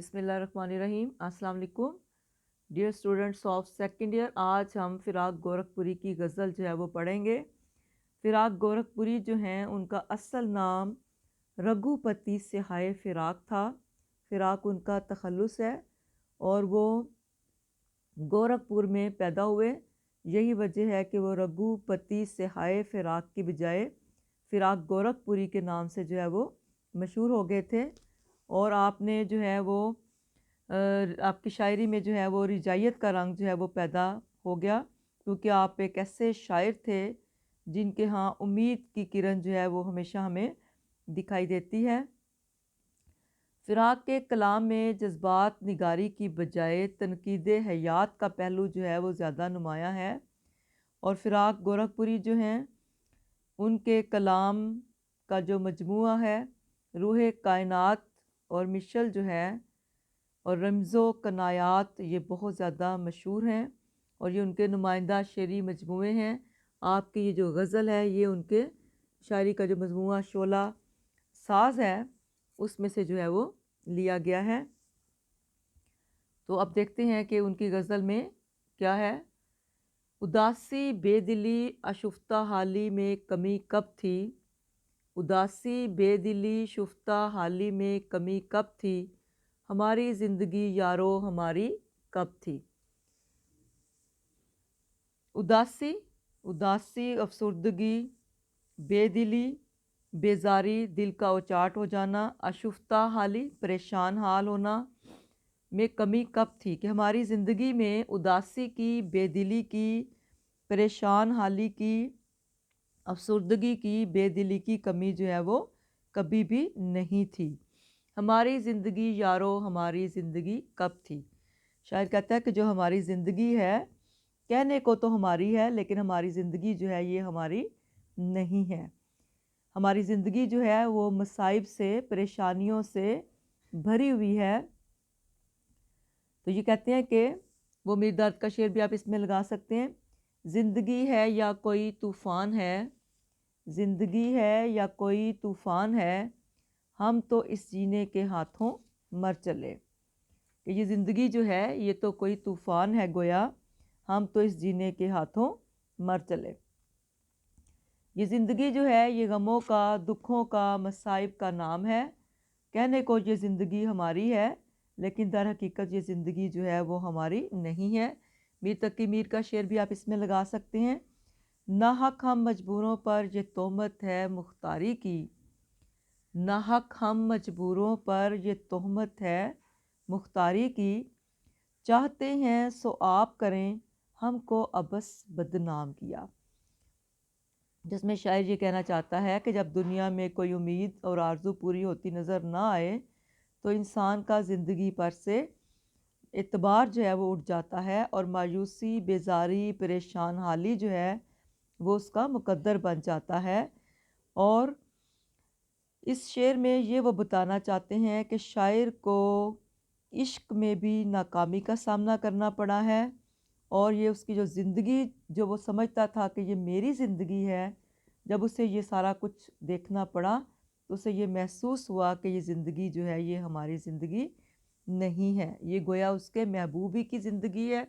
बिस्मिल्लाहिर्रहमानिर्रहीम। अस्सलाम वालेकुम dear students of second year. आज हम फ़िराक गोरखपुरी की गज़ल जो है वो पढ़ेंगे। फ़िराक गोरखपुरी जो हैं उनका असल नाम रघुपति सिहाय फ़िराक था। फ़िराक उनका तखल्लुस है और वो गोरखपुर में पैदा हुए। यही वजह है कि वो रघुपति सिहाय फ़िराक की बजाय फ़िराक गोरखपुरी के नाम से जो है वो मशहूर हो गए थे। और आपने जो है वो आपकी शायरी में जो है वो रिजायत का रंग जो है वो पैदा हो गया, क्योंकि आप एक ऐसे शायर थे जिनके यहाँ उम्मीद की किरण जो है वो हमेशा हमें दिखाई देती है। फ़िराक के कलाम में जज्बात निगारी की बजाय तनकीद हयात का पहलू जो है वो ज़्यादा नुमायाँ है। और फ़िराक गोरखपुरी जो हैं उनके कलाम का जो मजमूआ है रूह कायनात और मिशल जो है और रमज़ो कनायात, ये बहुत ज़्यादा मशहूर हैं और ये उनके नुमाइंदा शेरी मजमूए हैं। आपकी ये जो गज़ल है ये उनके शायरी का जो मजमूआ शोला साज है उसमें से जो है वो लिया गया है। तो अब देखते हैं कि उनकी गज़ल में क्या है। उदासी बेदिली अशुफ्ता हाली में कमी कब थी, उदासी बेदिली शुफ्ता हाली में कमी कब थी, हमारी ज़िंदगी यारो हमारी कब थी। उदासी, उदासी अफसुर्दगी, बेदिली बेजारी दिल का उचाट हो जाना, अशुफ्ता हाली परेशान हाल होना में कमी कब थी, कि हमारी ज़िंदगी में उदासी की, बेदिली की, परेशान हाली की, अफसुर्दगी की, बेदिली की कमी जो है वो कभी भी नहीं थी। हमारी ज़िंदगी यारो हमारी ज़िंदगी कब थी। शायर कहता है कि जो हमारी ज़िंदगी है कहने को तो हमारी है, लेकिन हमारी ज़िंदगी जो है ये हमारी नहीं है। हमारी ज़िंदगी जो है वो मसाइब से, परेशानियों से भरी हुई है। तो ये कहते हैं कि वो मेरी दर्द का शेर भी आप इसमें लगा सकते हैं। ज़िंदगी है या कोई तूफ़ान है, ज़िंदगी है या कोई तूफ़ान है, हम तो इस जीने के हाथों मर चले। कि ये ज़िंदगी जो है ये तो कोई तूफ़ान है गोया, हम तो इस जीने के हाथों मर चले। ये ज़िंदगी जो है ये गमों का, दुखों का, मसाइब का नाम है। कहने को ये ज़िंदगी हमारी है, लेकिन दर हकीकत ये ज़िंदगी जो है वो हमारी नहीं है। मीर तकी मीर का शेर भी आप इसमें लगा सकते हैं। नाहक हम मजबूरों पर ये तोहमत है मुख्तारी की, नाहक हम मजबूरों पर ये तोहमत है मुख्तारी की, चाहते हैं सो आप करें हमको अबस बदनाम किया। जिसमें शायर ये कहना चाहता है कि जब दुनिया में कोई उम्मीद और आरज़ू पूरी होती नज़र ना आए तो इंसान का ज़िंदगी पर से एतबार जो है वो उठ जाता है और मायूसी, बेजारी, परेशान हाली जो है वो उसका मुकद्दर बन जाता है। और इस शेर में ये वो बताना चाहते हैं कि शायर को इश्क में भी नाकामी का सामना करना पड़ा है और ये उसकी जो ज़िंदगी जो वो समझता था कि ये मेरी ज़िंदगी है, जब उसे ये सारा कुछ देखना पड़ा तो उसे ये महसूस हुआ कि ये ज़िंदगी जो है ये हमारी ज़िंदगी नहीं है, ये गोया उसके महबूबी की ज़िंदगी है।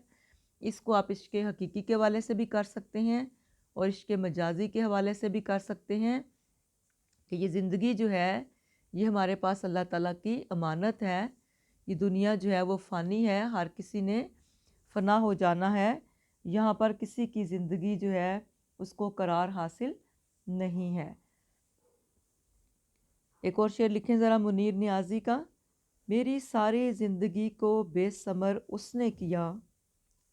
इसको आप इश्क हकीकी के हवाले से भी कर सकते हैं और इश्क मजाजी के हवाले से भी कर सकते हैं कि ये ज़िंदगी जो है ये हमारे पास अल्लाह ताला की अमानत है। ये दुनिया जो है वो फ़ानी है, हर किसी ने फ़ना हो जाना है। यहाँ पर किसी की ज़िंदगी जो है उसको करार हासिल नहीं है। एक और शेर लिखें ज़रा मुनीर नियाज़ी का। मेरी सारी ज़िंदगी को बेसमर उसने किया,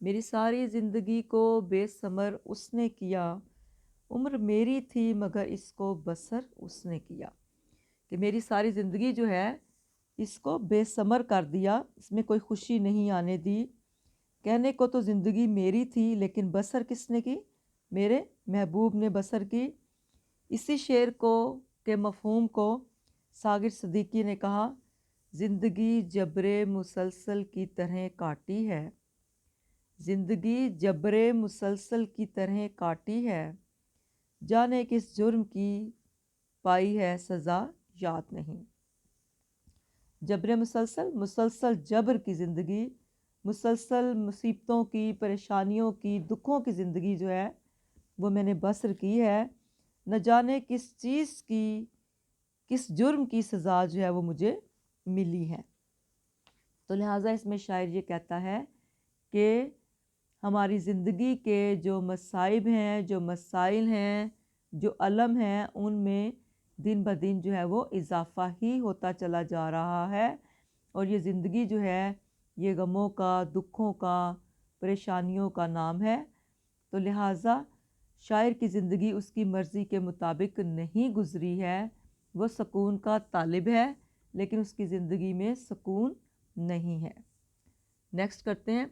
मेरी सारी ज़िंदगी को बेसमर उसने किया, उम्र मेरी थी मगर इसको बसर उसने किया। कि मेरी सारी ज़िंदगी जो है इसको बेसमर कर दिया, इसमें कोई खुशी नहीं आने दी। कहने को तो ज़िंदगी मेरी थी लेकिन बसर किसने की, मेरे महबूब ने बसर की। इसी शेर को के मफ़हूम को सागिर सदीकी ने कहा, ज़िंदगी जबरे मुसलसल की तरह काटी है, ज़िंदगी जबरे मुसलसल की तरह काटी है, जाने किस जुर्म की पाई है सज़ा याद नहीं। जबर मुसलसल, मुसलसल जबर की ज़िंदगी, मुसलसल मुसीबतों की, परेशानियों की, दुखों की ज़िंदगी जो है वो मैंने बसर की है। न जाने किस चीज़ की, किस जुर्म की सज़ा जो है वो मुझे मिली है। तो लिहाजा इसमें शायर ये कहता है कि हमारी ज़िंदगी के जो मसाइब हैं, जो मसाइल हैं, जो अलम हैं, उनमें दिन ब दिन जो है वो इजाफ़ा ही होता चला जा रहा है। और ये ज़िंदगी जो है ये गमों का, दुखों का, परेशानियों का नाम है। तो लिहाजा शायर की ज़िंदगी उसकी मर्ज़ी के मुताबिक नहीं गुज़री है। वो सुकून का तालिब है लेकिन उसकी ज़िंदगी में सुकून नहीं है। नेक्स्ट करते हैं।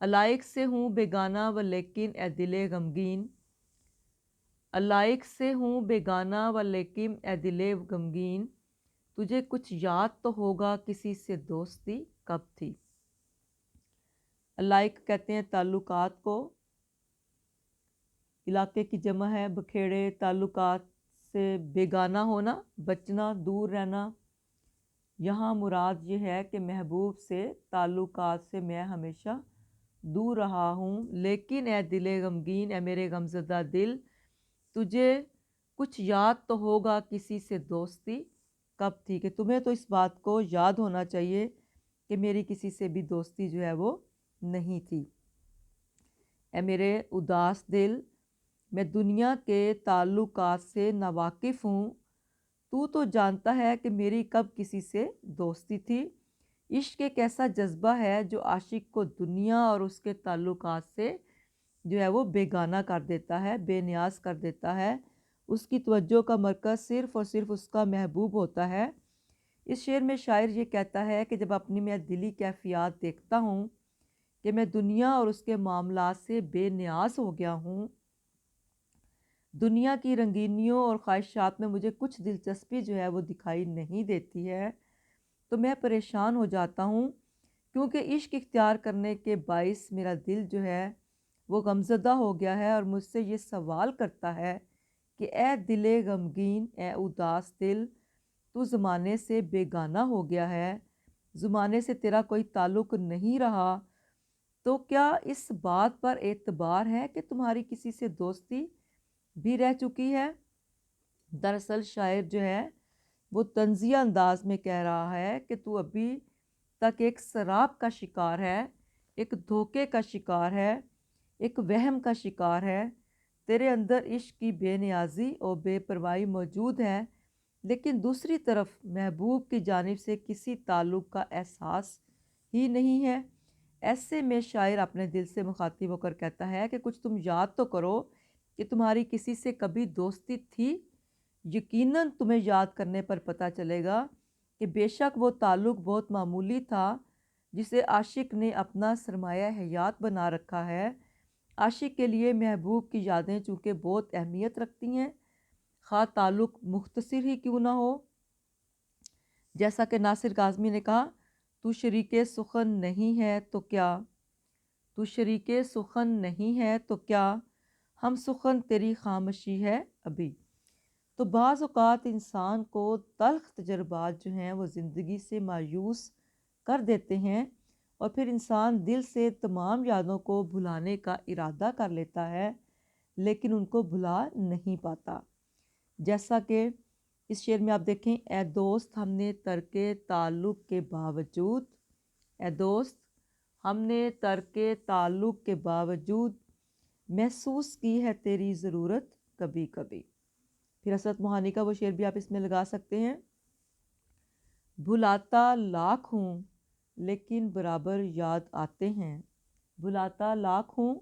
अलाइक से हूँ बेगाना व लेकिन ए दिले गमगीन, अलाइक से हूँ बेगाना व लेकिन ए दिले गमगीन, तुझे कुछ याद तो होगा किसी से दोस्ती कब थी। अलाइक कहते हैं ताल्लुकात को, इलाके की जमा है बखेड़े, ताल्लुकात से बेगाना होना, बचना, दूर रहना। यहाँ मुराद ये है कि महबूब से ताल्लुकात से मैं हमेशा दूर रहा हूँ। लेकिन ए दिले गमगीन, ए मेरे गमज़दा दिल, तुझे कुछ याद तो होगा किसी से दोस्ती कब थी, कि तुम्हें तो इस बात को याद होना चाहिए कि मेरी किसी से भी दोस्ती जो है वो नहीं थी। ए मेरे उदास दिल, मैं दुनिया के ताल्लुकात से नावाकिफ़ हूँ, तू तो जानता है कि मेरी कब किसी से दोस्ती थी। इश्क एक ऐसा जज्बा है जो आशिक को दुनिया और उसके ताल्लुकात से जो है वो बेगाना कर देता है, बेनियाज कर देता है। उसकी तवज्जो का मरकज़ सिर्फ़ और सिर्फ उसका महबूब होता है। इस शेर में शायर ये कहता है कि जब अपनी मैं दिली कैफ़ियत देखता हूँ कि मैं दुनिया और उसके मामलात से बेनियाज हो गया हूँ, दुनिया की रंगीनियों और ख्वाहिशात में मुझे कुछ दिलचस्पी जो है वो दिखाई नहीं देती है, तो मैं परेशान हो जाता हूँ। क्योंकि इश्क इख्तियार करने के बाइस मेरा दिल जो है वो गमज़दा हो गया है और मुझसे ये सवाल करता है कि ए दिले गमगीन, ए उदास दिल, तू ज़माने से बेगाना हो गया है, ज़माने से तेरा कोई ताल्लुक़ नहीं रहा, तो क्या इस बात पर एतबार है कि तुम्हारी किसी से दोस्ती भी रह चुकी है। दरअसल शायर जो है वो तंज़िया अंदाज में कह रहा है कि तू अभी तक एक शराब का शिकार है, एक धोखे का शिकार है, एक वहम का शिकार है। तेरे अंदर इश्क की बेनियाजी और बेपरवाही मौजूद है, लेकिन दूसरी तरफ महबूब की जानिब से किसी ताल्लुक़ का एहसास ही नहीं है। ऐसे में शायर अपने दिल से मुखातिब होकर कहता है कि कुछ तुम याद तो करो कि तुम्हारी किसी से कभी दोस्ती थी। यकीनन तुम्हें याद करने पर पता चलेगा कि बेशक वो ताल्लुक़ बहुत मामूली था जिसे आशिक ने अपना सरमाया हयात बना रखा है। आशिक के लिए महबूब की यादें चूँकि बहुत अहमियत रखती हैं, ख़ा ताल्लुक़ मुख्तसर ही क्यों ना हो। जैसा कि नासिर काज़मी ने कहा, तू शरीके सुखन नहीं है तो क्या, तू शरीके सुखन नहीं है तो क्या, हम सुखन तेरी खामोशी है अभी। तो बाज़ औक़ात इंसान को तल्ख़ तजर्बात जो हैं वो ज़िंदगी से मायूस कर देते हैं और फिर इंसान दिल से तमाम यादों को भुलाने का इरादा कर लेता है लेकिन उनको भुला नहीं पाता। जैसा कि इस शेर में आप देखें, ए दोस्त हमने तर्के ताल्लुक़ के बावजूद, ए दोस्त हमने तर्के ताल्लुक़ के बावजूद महसूस की है तेरी ज़रूरत कभी कभी। फिर हसरत मोहानी का वो शेर भी आप इसमें लगा सकते हैं। भुलाता लाख हूँ लेकिन बराबर याद आते हैं, भुलाता लाख हूँ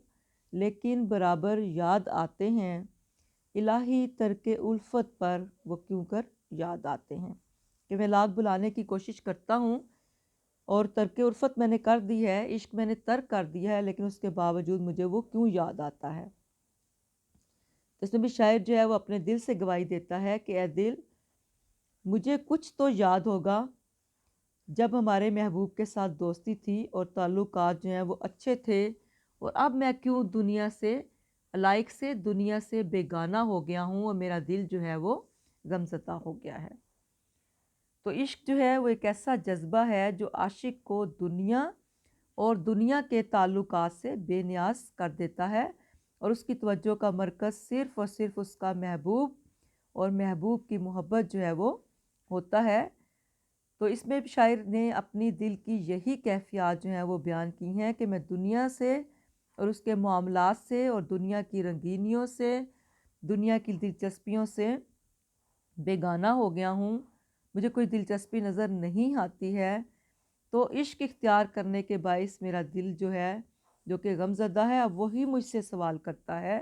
लेकिन बराबर याद आते हैं, इलाही तरके उल्फत पर वो क्यों कर याद आते हैं। कि मैं लाख भुलाने की कोशिश करता हूँ और तरके उल्फत मैंने कर दी है, इश्क मैंने तर्क कर दिया है, लेकिन उसके बावजूद मुझे वो क्यों याद आता है। तो इसमें भी शायर जो है वो अपने दिल से गवाही देता है कि ए दिल, मुझे कुछ तो याद होगा जब हमारे महबूब के साथ दोस्ती थी और ताल्लुकात जो हैं वो अच्छे थे, और अब मैं क्यों दुनिया से अलाइक से दुनिया से बेगाना हो गया हूँ और मेरा दिल जो है वो गमज़दा हो गया है। तो इश्क जो है वो एक ऐसा जज्बा है जो आशिक को दुनिया और दुनिया के ताल्लुकात से बेनियाज कर देता है और उसकी तवज्जो का मरकज़ सिर्फ़ और सिर्फ उसका महबूब और महबूब की मोहब्बत जो है वो होता है। तो इसमें भी शायर ने अपनी दिल की यही कैफ़ियत जो हैं वो बयान की हैं कि मैं दुनिया से और उसके मामलात से और दुनिया की रंगीनियों से, दुनिया की दिलचस्पियों से बेगाना हो गया हूँ, मुझे कोई दिलचस्पी नज़र नहीं आती है। तो इश्क इख्तियार करने के बाइस मेरा दिल जो है, जो कि गमज़दा है, अब वही मुझसे सवाल करता है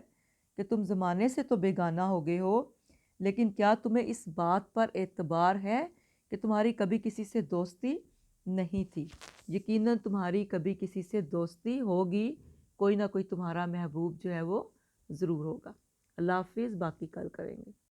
कि तुम ज़माने से तो बेगाना हो गए हो, लेकिन क्या तुम्हें इस बात पर एतबार है कि तुम्हारी कभी किसी से दोस्ती नहीं थी? यकीनन तुम्हारी कभी किसी से दोस्ती होगी, कोई ना कोई तुम्हारा महबूब जो है वो ज़रूर होगा। अल्लाह हाफ़िज़, बाकी कल करेंगे।